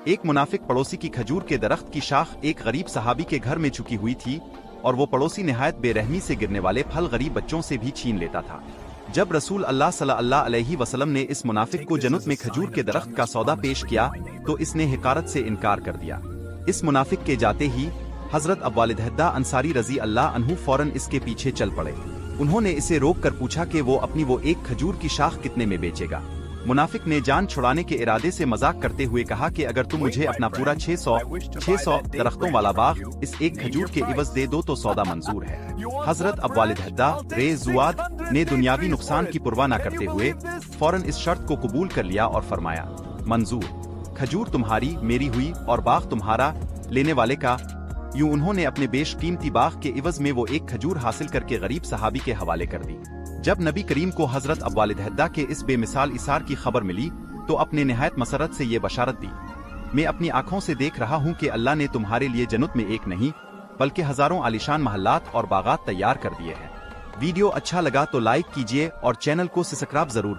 एक मुनाफिक पड़ोसी की खजूर के दरख्त की शाख एक गरीब सहाबी के घर में झुकी हुई थी और वो पड़ोसी निहायत बेरहमी से गिरने वाले फल गरीब बच्चों से भी छीन लेता था। जब रसूल अल्लाह सल्लल्लाहु अलैहि वसल्लम ने इस मुनाफिक को जन्नत में खजूर के दरख्त का सौदा पेश किया तो इसने हिकारत से इनकार कर दिया। इस मुनाफिक के जाते ही हजरत अबू वालिद अंसारी रजी अल्लाह अन्हु फौरन इसके पीछे चल पड़े। उन्होंने इसे रोक कर पूछा कि वो अपनी वो एक खजूर की शाख कितने में बेचेगा। मुनाफिक ने जान छुड़ाने के इरादे से मजाक करते हुए कहा कि अगर तुम मुझे अपना पूरा 600 दरख्तों वाला बाग इस एक खजूर के इवज दे दो तो सौदा मंजूर है। हजरत अबू वालिद रेजुआद ने दुनियावी नुकसान की परवाह न करते हुए फौरन इस शर्त को कबूल कर लिया और फरमाया, मंजूर, खजूर तुम्हारी मेरी हुई और बाग तुम्हारा लेने वाले का। यूं उन्होंने अपने बेशकीमती बाग के इवज में वो एक खजूर हासिल करके गरीब सहाबी के हवाले कर दी। जब नबी करीम को हजरत अबू वालिद के इस बेमिसाल इसार की खबर मिली तो अपने निहायत मसरत से ये बशारत दी, मैं अपनी आंखों से देख रहा हूँ कि अल्लाह ने तुम्हारे लिए जन्नत में एक नहीं बल्कि हजारों आलीशान महल्लात और बागात तैयार कर दिए हैं। वीडियो अच्छा लगा तो लाइक कीजिए और चैनल को सब्सक्राइब जरूर